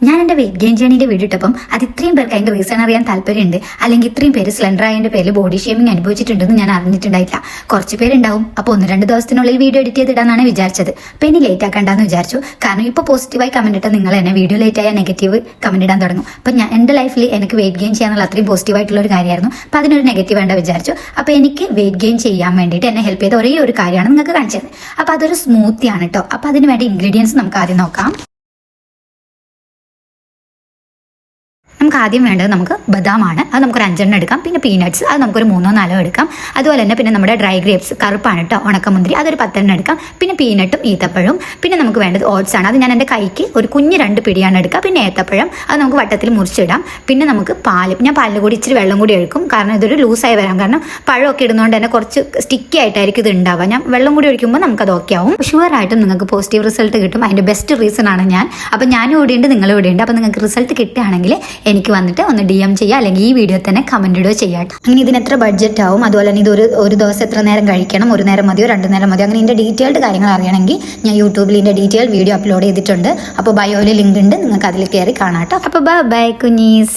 ഞാൻ എൻ്റെ weight gain ജേണിയുടെ video ഇട്ടപ്പം അത് ഇത്രയും പേർക്ക് അതിൻ്റെ റീസൺ അറിയാൻ താല്പര്യമുണ്ട്, അല്ലെങ്കിൽ ഇത്രയും പേര് സ്ലെൻഡർ ആയതിൻ്റെ പേരിൽ ബോഡി ഷേമിങ് അനുഭവിച്ചിട്ടുണ്ടെന്ന് ഞാൻ അറിഞ്ഞിട്ടുണ്ടായില്ല. കുറച്ച് പേരുണ്ടാവും. അപ്പോൾ 1-2 ദിവസത്തിനുള്ളിൽ വീഡിയോ എഡിറ്റ് ചെയ്തിടാന്നാണ് വിചാരിച്ചത്. അപ്പോൾ ഇനി ലേറ്റ് ആക്കണ്ടെന്ന് വിചാരിച്ചു. കാരണം ഇപ്പോൾ പോസിറ്റീവായി കമന്റ് ഇട്ടാൽ നിങ്ങൾ എന്നെ വീഡിയോ ലേറ്റ് ആയാൽ നെഗറ്റീവ് കമന്റ് ഇടാൻ തുടങ്ങും. അപ്പം ഞാൻ എൻ്റെ ലൈഫിൽ എനിക്ക് വെയിറ്റ് ഗെയിൻ ചെയ്യാനുള്ള അത്രയും പോസിറ്റീവായിട്ടുള്ള ഒരു കാര്യമായിരുന്നു. അപ്പോൾ അതിനൊരു നെഗറ്റീവ് വേണ്ട വിചാരിച്ചു. അപ്പോൾ എനിക്ക് വെയിറ്റ് ഗെയിൻ ചെയ്യാൻ വേണ്ടിയിട്ട് എന്നെ ഹെൽപ്പ് ചെയ്ത ഒരേ ഒരു കാര്യമാണ് നിങ്ങൾക്ക് കാണിച്ചത്. അപ്പോൾ അതൊരു സ്മൂത്തിയാണ് കേട്ടോ. അപ്പോൾ അതിന് വേണ്ടി ഇൻഗ്രീഡിയൻസ് നമുക്ക് ആദ്യം നോക്കാം. നമുക്ക് ആദ്യം വേണ്ടത് നമുക്ക് ബദാമാണ്. അത് നമുക്കൊരു 5 എടുക്കാം. പിന്നെ പീനട്ട്സ് അത് നമുക്കൊരു 3-4 എടുക്കാം. അതുപോലെ തന്നെ പിന്നെ നമ്മുടെ ഡ്രൈ ഗ്രേപ്സ് കറുപ്പാണ് കേട്ടോ, ഉണക്കമുന്തിരി അതൊരു 10 എടുക്കാം. പിന്നെ പീനട്ടും ഈത്തപ്പഴവും. പിന്നെ നമുക്ക് വേണ്ടത് ഓട്സ് ആണ്. അത് ഞാൻ എൻ്റെ കൈക്ക് ഒരു കുഞ്ഞ് 2 പിടിയാണ് എടുക്കുക. പിന്നെ ഏത്തപ്പഴം അത് നമുക്ക് വട്ടത്തിൽ മുറിച്ചിടാം. പിന്നെ നമുക്ക് പാല്, ഞാൻ പാലിൽ കൂടി ഇച്ചിരി വെള്ളം കൂടി ഒഴിക്കും. കാരണം ഇതൊരു ലൂസായി വരാം. കാരണം പഴമൊക്കെ ഇടുന്നതുകൊണ്ട് തന്നെ കുറച്ച് സ്റ്റിക്കി ആയിട്ടായിരിക്കും ഇത് ഉണ്ടാവുക. ഞാൻ വെള്ളം കൂടി ഒഴിക്കുമ്പോൾ നമുക്കത് ഓക്കെ ആവും. ഷുവറായിട്ടും നിങ്ങൾക്ക് പോസിറ്റീവ് റിസൾട്ട് കിട്ടും. അതിൻ്റെ ബെസ്റ്റ് റീസൺ ആണ് ഞാൻ. അപ്പോൾ ഞാനും ഇവിടെയുണ്ട്, നിങ്ങളും ഇവിടെയുണ്ട്. അപ്പോൾ നിങ്ങൾക്ക് റിസൾട്ട് കിട്ടുകയാണെങ്കിൽ എനിക്ക് വന്നിട്ട് ഒന്ന് DM ചെയ്യുക, അല്ലെങ്കിൽ ഈ വീഡിയോ തന്നെ കമന്റ് ഇടുകയോ ചെയ്യാം. അങ്ങനെ ഇതിന് എത്ര ബഡ്ജറ്റ് ആവും, അതുപോലെ തന്നെ ഇത് ഒരു ദിവസം എത്ര നേരം കഴിക്കണം, 1 നേരം മതിയോ 2 നേരം മതിയോ, അങ്ങനെ ഇതിൻ്റെ ഡീറ്റെയിൽഡ് കാര്യങ്ങൾ അറിയണമെങ്കിൽ ഞാൻ യൂട്യൂബിൽ ഇതിൻ്റെ ഡീറ്റെയിൽ വീഡിയോ അപ്ലോഡ് ചെയ്തിട്ടുണ്ട്. അപ്പോൾ ബയോയിൽ ലിങ്ക് ഉണ്ട്, നിങ്ങൾക്ക് അതിൽ കയറി കാണാം കേട്ടോ. അപ്പോൾ ബൈ കുഞ്ഞീസ്.